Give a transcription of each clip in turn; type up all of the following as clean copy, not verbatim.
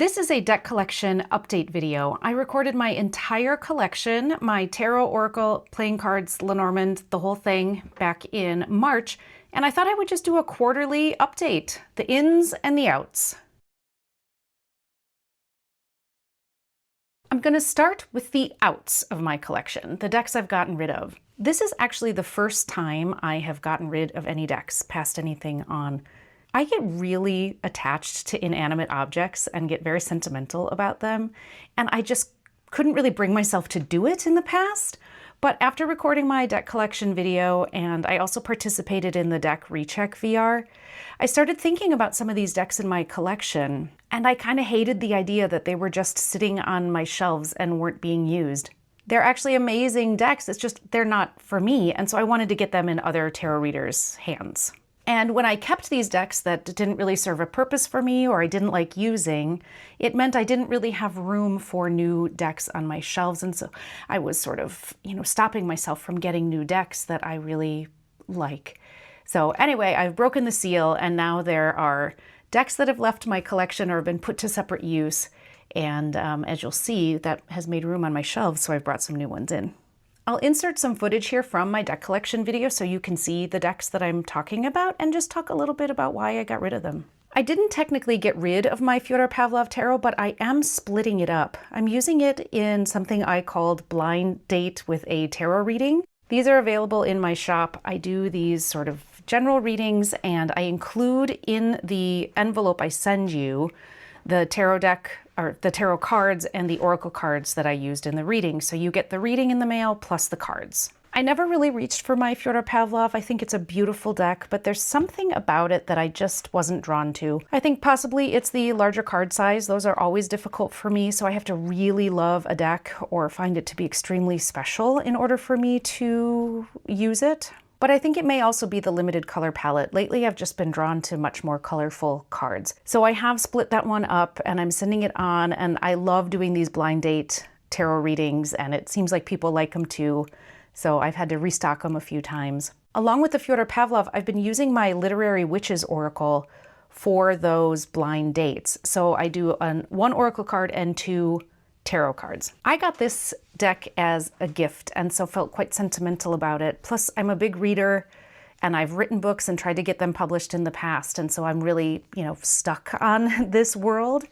This is a deck collection update video. I recorded my entire collection, my Tarot, Oracle, playing cards, Lenormand, the whole thing, back in March, and I thought I would just do a quarterly update, the ins and the outs. I'm going to start with the outs of my collection, the decks I've gotten rid of. This is actually the first time I have gotten rid of any decks, passed anything on. I get really attached to inanimate objects and get very sentimental about them, and I just couldn't really bring myself to do it in the past. But after recording my deck collection video, and I also participated in the deck recheck VR, I started thinking about some of these decks in my collection, and I kind of hated the idea that they were just sitting on my shelves and weren't being used. They're actually amazing decks, it's just they're not for me, and so I wanted to get them in other tarot readers' hands. And when I kept these decks that didn't really serve a purpose for me or I didn't like using, it meant I didn't really have room for new decks on my shelves. And so I was sort of, stopping myself from getting new decks that I really like. So anyway, I've broken the seal, and now there are decks that have left my collection or have been put to separate use. And as you'll see, that has made room on my shelves, so I've brought some new ones in. I'll insert some footage here from my deck collection video so you can see the decks that I'm talking about and just talk a little bit about why I got rid of them. I didn't technically get rid of my Fyodor Pavlov tarot, but I am splitting it up. I'm using it in something I called Blind Date with a Tarot Reading. These are available in my shop. I do these sort of general readings, and I include in the envelope I send you the tarot deck, or the tarot cards and the oracle cards that I used in the reading. So you get the reading in the mail plus the cards. I never really reached for my Fyodor Pavlov. I think it's a beautiful deck, but there's something about it that I just wasn't drawn to. I think possibly it's the larger card size. Those are always difficult for me, so I have to really love a deck or find it to be extremely special in order for me to use it. But I think it may also be the limited color palette. Lately, I've just been drawn to much more colorful cards. So I have split that one up and I'm sending it on, and I love doing these blind date tarot readings, and it seems like people like them too. So I've had to restock them a few times. Along with the Fyodor Pavlov, I've been using my Literary Witches Oracle for those blind dates. So I do one oracle card and 2 tarot cards. I got this deck as a gift and so felt quite sentimental about it. Plus, I'm a big reader and I've written books and tried to get them published in the past, and so I'm really, stuck on this world.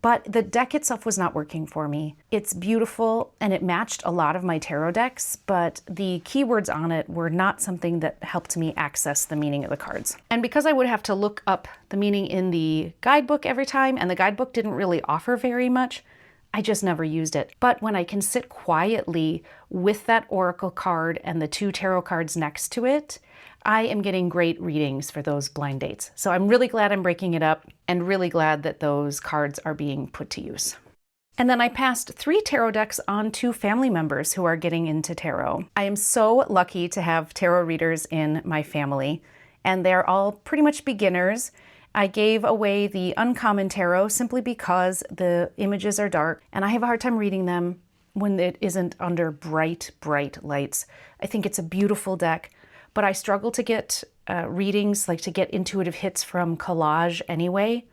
But the deck itself was not working for me. It's beautiful and it matched a lot of my tarot decks, but the keywords on it were not something that helped me access the meaning of the cards. And because I would have to look up the meaning in the guidebook every time, and the guidebook didn't really offer very much, I just never used it. But when I can sit quietly with that oracle card and the 2 tarot cards next to it, I am getting great readings for those blind dates. So I'm really glad I'm breaking it up and really glad that those cards are being put to use. And then I passed 3 tarot decks on to family members who are getting into tarot. I am so lucky to have tarot readers in my family, and they're all pretty much beginners. I gave away the Uncommon Tarot simply because the images are dark and I have a hard time reading them when it isn't under bright, bright lights. I think it's a beautiful deck, but I struggle to get readings, like to get intuitive hits from collage anyway.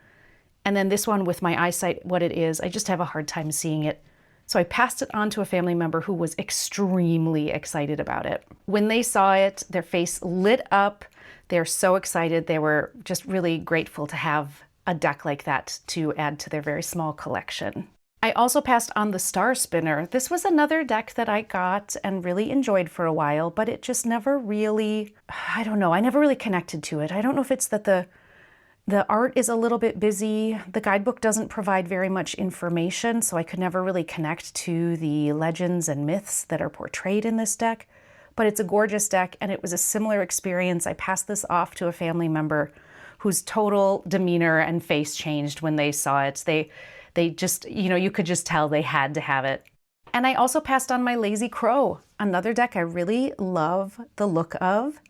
And then this one, with my eyesight, what it is, I just have a hard time seeing it. So I passed it on to a family member who was extremely excited about it. When they saw it, their face lit up. They're so excited. They were just really grateful to have a deck like that to add to their very small collection. I also passed on the Star Spinner. This was another deck that I got and really enjoyed for a while, but it just never really, I don't know, I never really connected to it. I don't know if it's that the art is a little bit busy. The guidebook doesn't provide very much information, so I could never really connect to the legends and myths that are portrayed in this deck. But it's a gorgeous deck, and it was a similar experience. I passed this off to a family member whose total demeanor and face changed when they saw it. They just, you could just tell they had to have it. And I also passed on my Lazy Crow, another deck I really love the look of,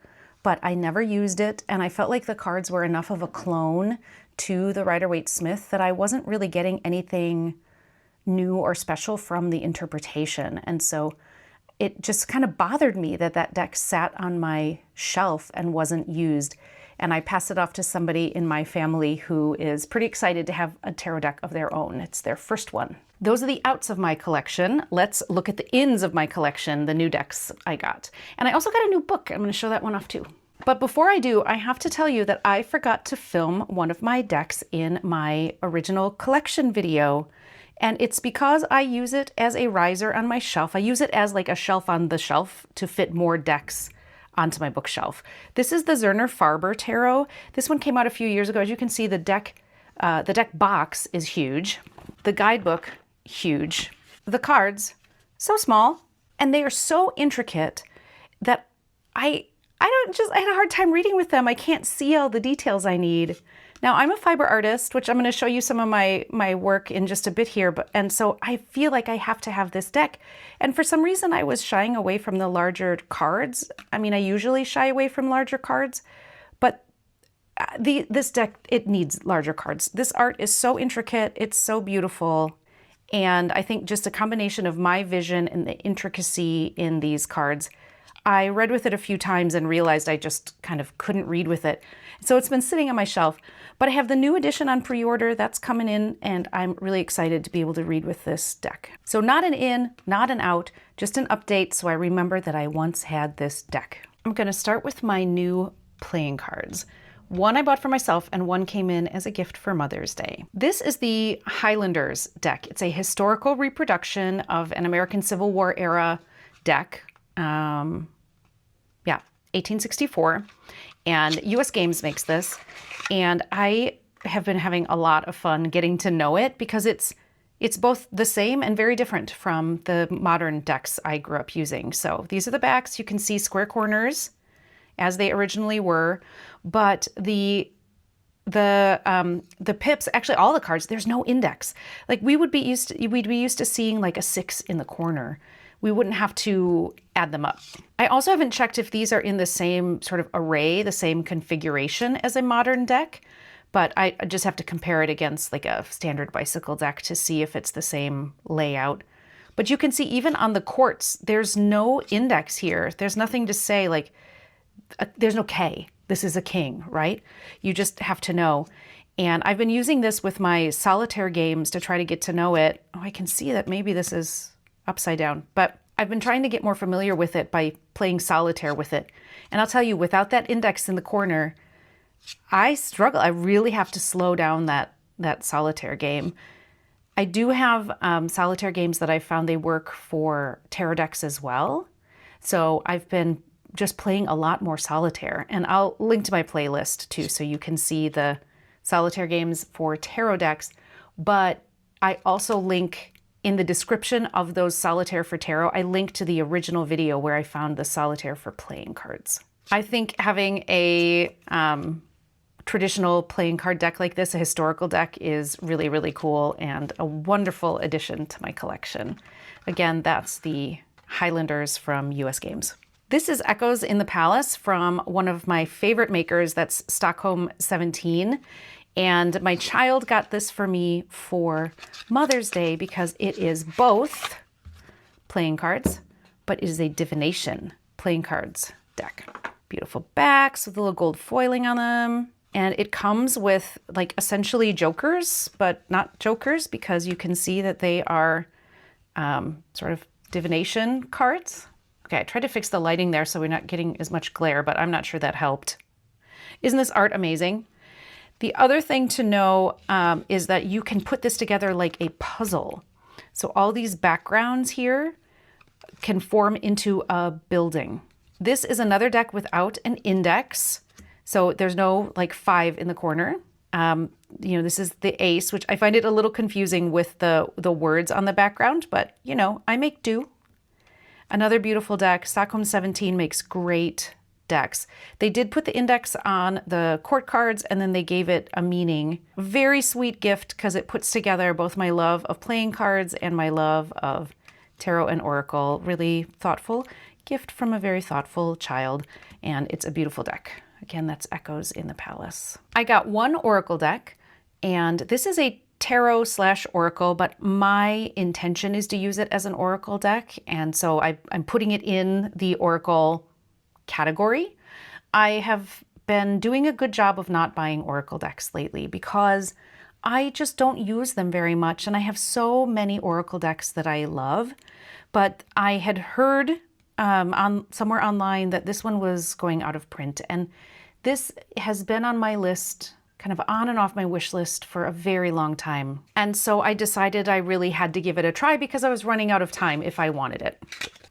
but I never used it, and I felt like the cards were enough of a clone to the Rider-Waite-Smith that I wasn't really getting anything new or special from the interpretation. And so it just kind of bothered me that that deck sat on my shelf and wasn't used. and I passed it off to somebody in my family who is pretty excited to have a tarot deck of their own. It's their first one. Those are the outs of my collection. Let's look at the ins of my collection, the new decks I got. And I also got a new book. I'm going to show that one off too. But before I do, I have to tell you that I forgot to film one of my decks in my original collection video. And it's because I use it as a riser on my shelf. I use it as like a shelf on the shelf to fit more decks onto my bookshelf. This is the Zerner Farber Tarot. This one came out a few years ago. As you can see, the deck box is huge. The guidebook, huge. The cards, so small, and they are so intricate that I had a hard time reading with them. I can't see all the details I need. Now, I'm a fiber artist, which I'm going to show you some of my work in just a bit here, and so I feel like I have to have this deck. And for some reason, I was shying away from the larger cards. I mean, I usually shy away from larger cards, but this deck, it needs larger cards. This art is so intricate. It's so beautiful. And I think just a combination of my vision and the intricacy in these cards, I read with it a few times and realized I just kind of couldn't read with it. So it's been sitting on my shelf, but I have the new edition on pre-order that's coming in, and I'm really excited to be able to read with this deck. So not an in, not an out, just an update so I remember that I once had this deck. I'm going to start with my new playing cards. One I bought for myself and one came in as a gift for Mother's Day. This is the Highlanders deck. It's a historical reproduction of an American Civil War era deck. 1864. And US Games makes this. And I have been having a lot of fun getting to know it because it's both the same and very different from the modern decks I grew up using. So these are the backs. You can see square corners as they originally were, but the pips, actually all the cards, there's no index. Like we'd be used to seeing like a 6 in the corner. We wouldn't have to add them up. I also haven't checked if these are in the same sort of array, the same configuration as a modern deck, but I just have to compare it against like a standard bicycle deck to see if it's the same layout. But you can see even on the quartz, there's no index here. There's nothing to say like, there's no K. This is a king, right? You just have to know. And I've been using this with my solitaire games to try to get to know it. Oh, I can see that maybe this is upside down, but I've been trying to get more familiar with it by playing solitaire with it. And I'll tell you, without that index in the corner, I struggle. I really have to slow down that solitaire game. I do have solitaire games that I found they work for tarot decks as well. So I've been just playing a lot more solitaire, and I'll link to my playlist too, so you can see the solitaire games for tarot decks. But I also link in the description of those solitaire for tarot, I link to the original video where I found the solitaire for playing cards. I think having a traditional playing card deck like this, a historical deck, is really, really cool and a wonderful addition to my collection. Again, that's the Highlanders from US Games. This is Echoes in the Palace from one of my favorite makers, that's Stockholm 17. And my child got this for me for Mother's Day because it is both playing cards, but it is a divination playing cards deck. Beautiful backs with a little gold foiling on them. And it comes with like essentially jokers, but not jokers because you can see that they are sort of divination cards. Okay, I tried to fix the lighting there so we're not getting as much glare, but I'm not sure that helped. Isn't this art amazing? The other thing to know is that you can put this together like a puzzle. So all these backgrounds here can form into a building. This is another deck without an index. So there's no like 5 in the corner. This is the ace, which I find it a little confusing with the words on the background, but I make do. Another beautiful deck. Stockholm 17 makes great decks. They did put the index on the court cards and then they gave it a meaning. Very sweet gift because it puts together both my love of playing cards and my love of tarot and oracle. Really thoughtful gift from a very thoughtful child, and it's a beautiful deck. Again, that's Echoes in the Palace. I got one oracle deck, and this is a tarot/oracle, but my intention is to use it as an oracle deck, and so I'm putting it in the oracle category. I have been doing a good job of not buying Oracle decks lately because I just don't use them very much, and I have so many Oracle decks that I love. But I had heard somewhere online that this one was going out of print, and this has been on my list, kind of on and off my wish list for a very long time. And so I decided I really had to give it a try because I was running out of time if I wanted it.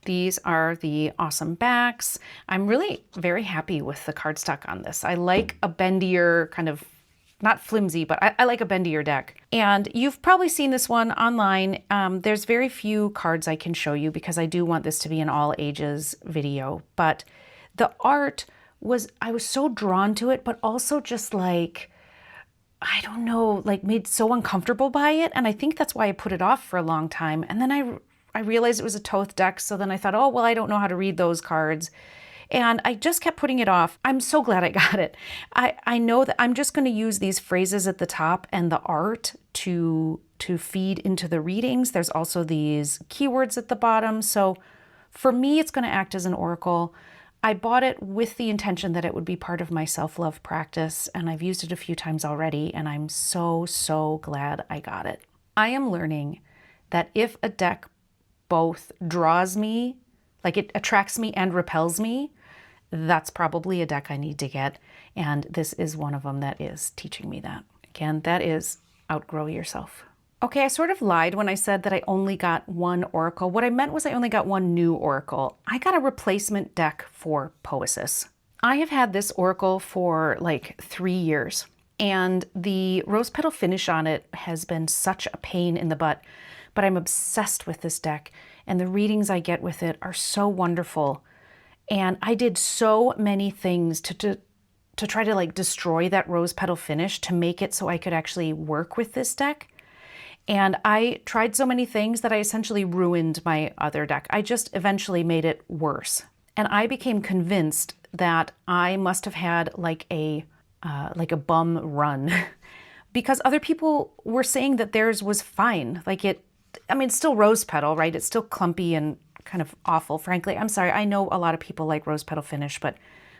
These are the awesome backs. I'm really very happy with the cardstock on this. I like a bendier, kind of, not flimsy, but I like a bendier deck. And you've probably seen this one online. There's very few cards I can show you because I do want this to be an all ages video. But the art was, I was so drawn to it, but also just like, I don't know, like made so uncomfortable by it. And I think that's why I put it off for a long time. And then I realized it was a Thoth deck. So then I thought, oh, well, I don't know how to read those cards. And I just kept putting it off. I'm so glad I got it. I know that I'm just going to use these phrases at the top and the art to feed into the readings. There's also these keywords at the bottom. So for me, it's going to act as an oracle. I bought it with the intention that it would be part of my self-love practice, and I've used it a few times already, and I'm so, so glad I got it. I am learning that if a deck both draws me, like it attracts me and repels me, that's probably a deck I need to get, and this is one of them that is teaching me that. Again, that is outgrow yourself. Okay, I sort of lied when I said that I only got one oracle. What I meant was I only got one new oracle. I got a replacement deck for Poesis. I have had this oracle for like 3 years, and the rose petal finish on it has been such a pain in the butt, but I'm obsessed with this deck, and the readings I get with it are so wonderful. And I did so many things to try to like destroy that rose petal finish to make it so I could actually work with this deck. And I tried so many things that I essentially ruined my other deck. I just eventually made it worse. And I became convinced that I must have had like a bum run because other people were saying that theirs was fine. Like it's still rose petal, right? It's still clumpy and kind of awful, frankly. I'm sorry, I know a lot of people like rose petal finish, but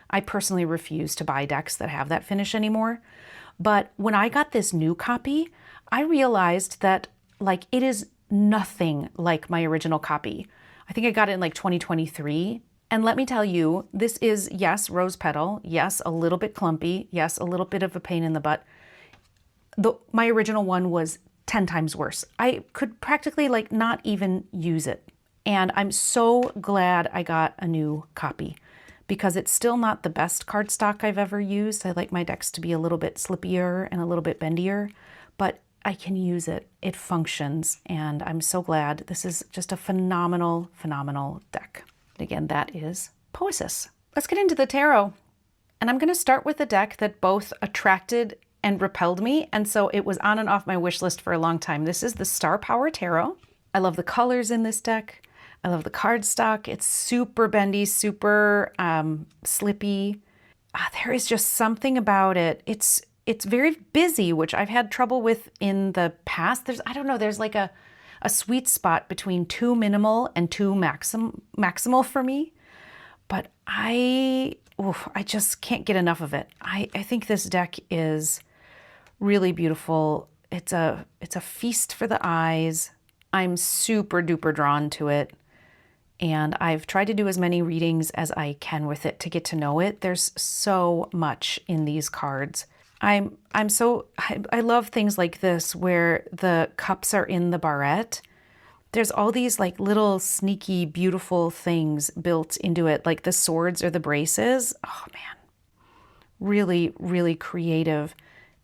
I personally refuse to buy decks that have that finish anymore. But when I got this new copy, I realized that like it is nothing like my original copy. I think I got it in like 2023. And let me tell you, this is, yes, rose petal. Yes, a little bit clumpy. Yes, a little bit of a pain in the butt. My original one was 10 times worse. I could practically like not even use it. And I'm so glad I got a new copy because it's still not the best cardstock I've ever used. I like my decks to be a little bit slippier and a little bit bendier, but I can use it. It functions, and I'm so glad. This is just a phenomenal, phenomenal deck. Again, that is Poesis. Let's get into the tarot. And I'm going to start with a deck that both attracted and repelled me, and so it was on and off my wish list for a long time. This is the Star Power Tarot. I love the colors in this deck. I love the cardstock. It's super bendy, super slippy. There is just something about it. It's very busy, which I've had trouble with in the past. There's like a sweet spot between too minimal and too maximal for me. But I just can't get enough of it. I think this deck is really beautiful. It's a feast for the eyes. I'm super duper drawn to it. And I've tried to do as many readings as I can with it to get to know it. There's so much in these cards. I love things like this where the cups are in the barrette. There's all these like little sneaky, beautiful things built into it, like the swords or the braces. Oh man, really, really creative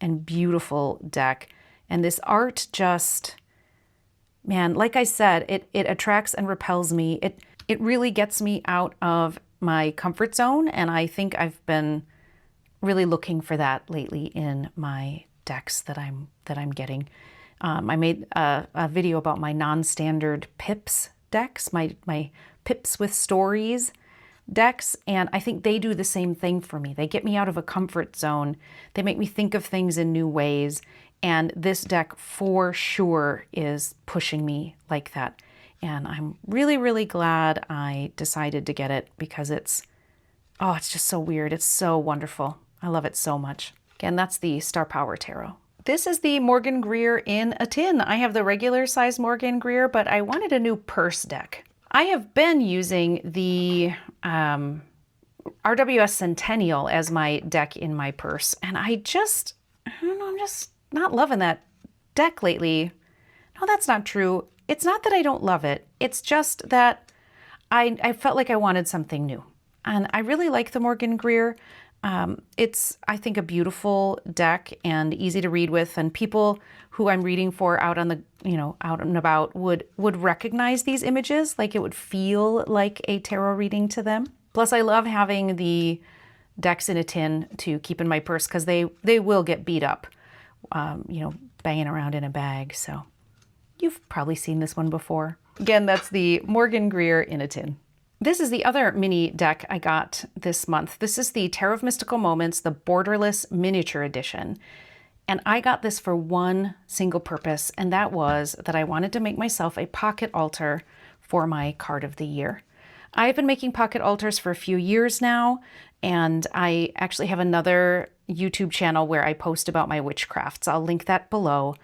and beautiful deck. And this art just, man, like I said, it attracts and repels me. It really gets me out of my comfort zone, and I think I've been really looking for that lately in my decks that I'm getting. I made a video about my non-standard pips decks, my pips with stories decks, and I think they do the same thing for me. They get me out of a comfort zone. They make me think of things in new ways, and this deck for sure is pushing me like that. And I'm really, really glad I decided to get it because it's just so weird. It's so wonderful. I love it so much. Again, that's the Star Power Tarot. This is the Morgan Greer in a tin. I have the regular size Morgan Greer, but I wanted a new purse deck. I have been using the RWS Centennial as my deck in my purse, and I don't know, I'm just not loving that deck lately. No, that's not true. It's not that I don't love it. It's just that I felt like I wanted something new. And I really like the Morgan Greer. It's, I think, a beautiful deck and easy to read with, and people who I'm reading for out on the, out and about would recognize these images, like it would feel like a tarot reading to them. Plus, I love having the decks in a tin to keep in my purse because they will get beat up, banging around in a bag. So you've probably seen this one before. Again, that's the Morgan Greer in a tin. This is the other mini deck I got this month. This is the Tarot of Mystical Moments, the Borderless Miniature Edition. And I got this for one single purpose, and that was that I wanted to make myself a pocket altar for my card of the year. I've been making pocket altars for a few years now, and I actually have another YouTube channel where I post about my witchcrafts. I'll link that below.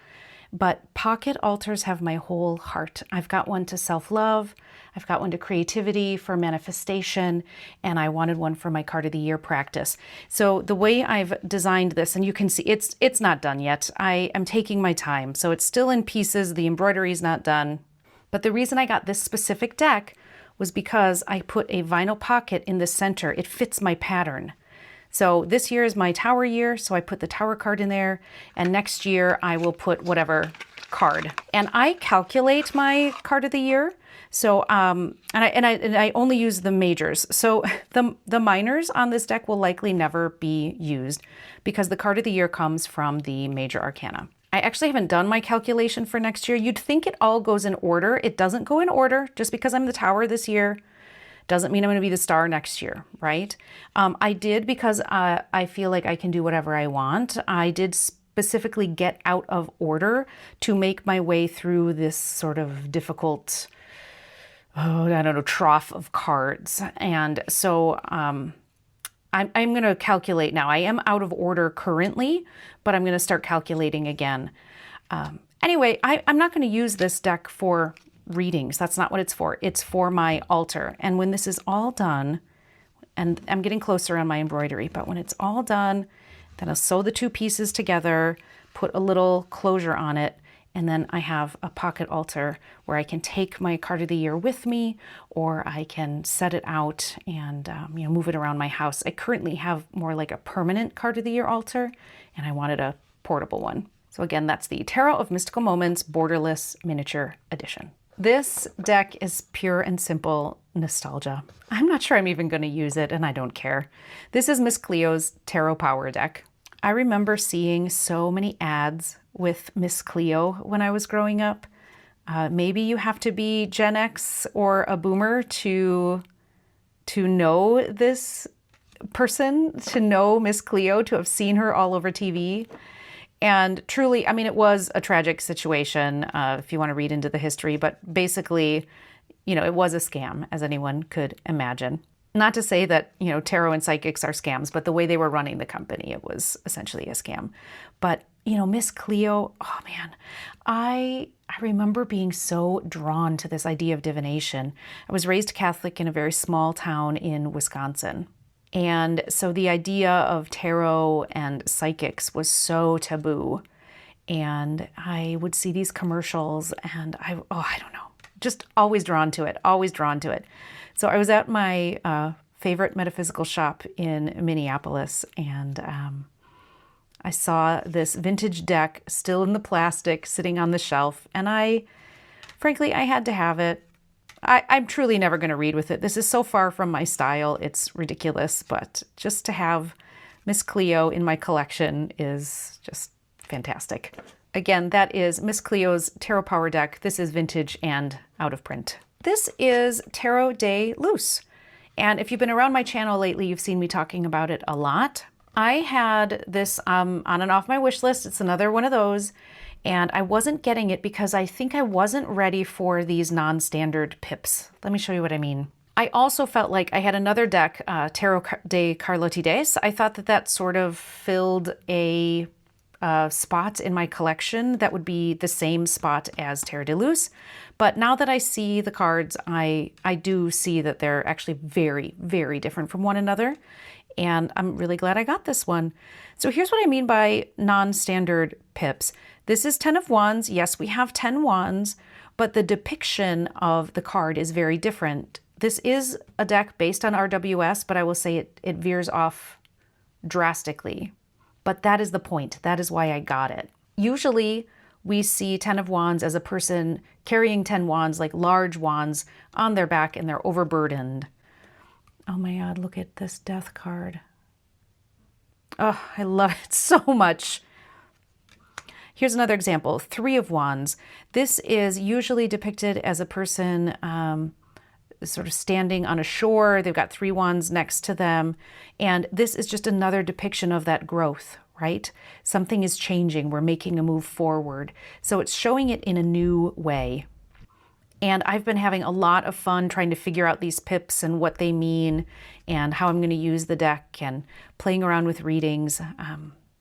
But pocket altars have my whole heart. I've got one to self-love, I've got one to creativity, for manifestation, and I wanted one for my card of the year practice. So the way I've designed this, and you can see it's not done yet. I am taking my time, so it's still in pieces. The embroidery is not done. But the reason I got this specific deck was because I put a vinyl pocket in the center. It fits my pattern. So this year is my Tower year, so I put the Tower card in there, and next year I will put whatever card. And I calculate my card of the year. So and I only use the majors. So the minors on this deck will likely never be used because the card of the year comes from the major arcana. I actually haven't done my calculation for next year. You'd think it all goes in order. It doesn't go in order. Just because I'm the Tower this year doesn't mean I'm going to be the Star next year, right? I did because I feel like I can do whatever I want. I did specifically get out of order to make my way through this sort of difficult, trough of cards. And so I'm going to calculate now. I am out of order currently, but I'm going to start calculating again. Anyway, I'm not going to use this deck for readings. That's not what it's for. It's for my altar. And when this is all done, and I'm getting closer on my embroidery, but when it's all done, then I'll sew the two pieces together, put a little closure on it, and then I have a pocket altar where I can take my card of the year with me, or I can set it out and move it around my house. I currently have more like a permanent card of the year altar, and I wanted a portable one. So again, that's the Tarot of Mystical Moments Borderless Miniature Edition. This deck is pure and simple nostalgia. I'm not sure I'm even going to use it, and I don't care. This is Miss Cleo's Tarot Power deck. I remember seeing so many ads with Miss Cleo when I was growing up. Maybe you have to be Gen X or a boomer to know this person, to know Miss Cleo, to have seen her all over TV. And truly, I mean, it was a tragic situation, if you want to read into the history, but basically, it was a scam, as anyone could imagine. Not to say that, tarot and psychics are scams, but the way they were running the company, it was essentially a scam. But, Miss Cleo, oh man, I remember being so drawn to this idea of divination. I was raised Catholic in a very small town in Wisconsin. And so the idea of tarot and psychics was so taboo. And I would see these commercials and I don't know, just always drawn to it, always drawn to it. So I was at my favorite metaphysical shop in Minneapolis, and I saw this vintage deck still in the plastic sitting on the shelf. And frankly, I had to have it. I'm truly never going to read with it. This is so far from my style. It's ridiculous, but just to have Miss Cleo in my collection is just fantastic. Again, that is Miss Cleo's Tarot Power deck. This is vintage and out of print. This is Tarot de Luz. And if you've been around my channel lately, you've seen me talking about it a lot. I had this on and off my wish list. It's another one of those. And I wasn't getting it because I think I wasn't ready for these non-standard pips. Let me show you what I mean. I also felt like I had another deck, Tarot de Carlotides. I thought that that sort of filled a spot in my collection that would be the same spot as Tarot de Luz. But now that I see the cards, I do see that they're actually very, very different from one another. And I'm really glad I got this one. So here's what I mean by non-standard pips. This is 10 of Wands. Yes, we have 10 Wands, but the depiction of the card is very different. This is a deck based on RWS, but I will say it veers off drastically. But that is the point. That is why I got it. Usually we see 10 of Wands as a person carrying 10 wands, like large wands on their back, and they're overburdened. Oh my God, look at this death card. Oh, I love it so much. Here's another example, 3 of Wands. This is usually depicted as a person sort of standing on a shore. They've got 3 wands next to them. And this is just another depiction of that growth, right? Something is changing. We're making a move forward. So it's showing it in a new way. And I've been having a lot of fun trying to figure out these pips and what they mean and how I'm going to use the deck and playing around with readings.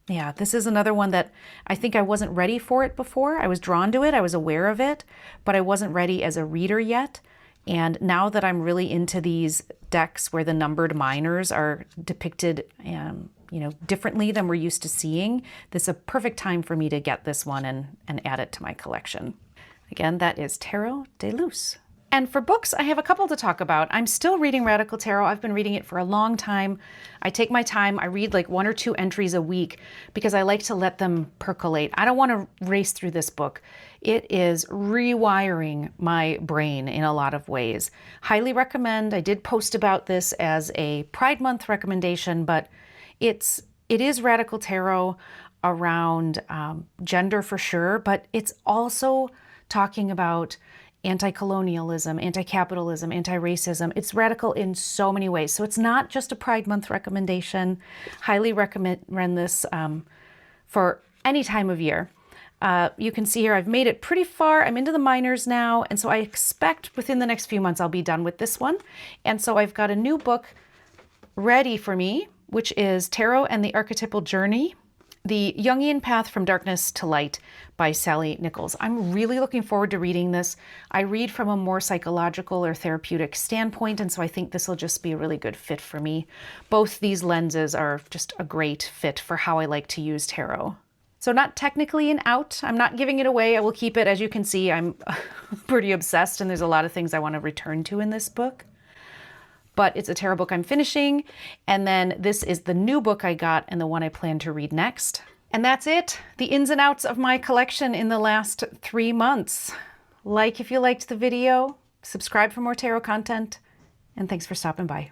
Yeah, this is another one that I think I wasn't ready for it before. I was drawn to it. I was aware of it, but I wasn't ready as a reader yet. And now that I'm really into these decks where the numbered minors are depicted, differently than we're used to seeing, this is a perfect time for me to get this one and add it to my collection. Again, that is Tarot de Luz. And for books, I have a couple to talk about. I'm still reading Radical Tarot. I've been reading it for a long time. I take my time. I read like 1 or 2 entries a week because I like to let them percolate. I don't want to race through this book. It is rewiring my brain in a lot of ways. Highly recommend. I did post about this as a Pride Month recommendation, but it is Radical Tarot around gender for sure, but it's also talking about anti-colonialism, anti-capitalism, anti-racism. It's radical in so many ways. So it's not just a Pride Month recommendation. Highly recommend this for any time of year. You can see here I've made it pretty far. I'm into the minors now. And so I expect within the next few months I'll be done with this one. And so I've got a new book ready for me, which is Tarot and the Archetypal Journey, The Jungian Path from Darkness to Light by Sally Nichols. I'm really looking forward to reading this. I read from a more psychological or therapeutic standpoint, and so I think this will just be a really good fit for me. Both these lenses are just a great fit for how I like to use tarot. So not technically an out. I'm not giving it away. I will keep it. As you can see, I'm pretty obsessed, and there's a lot of things I want to return to in this book. But it's a tarot book I'm finishing. And then this is the new book I got and the one I plan to read next. And that's it. The ins and outs of my collection in the last 3 months. Like if you liked the video, subscribe for more tarot content, and thanks for stopping by.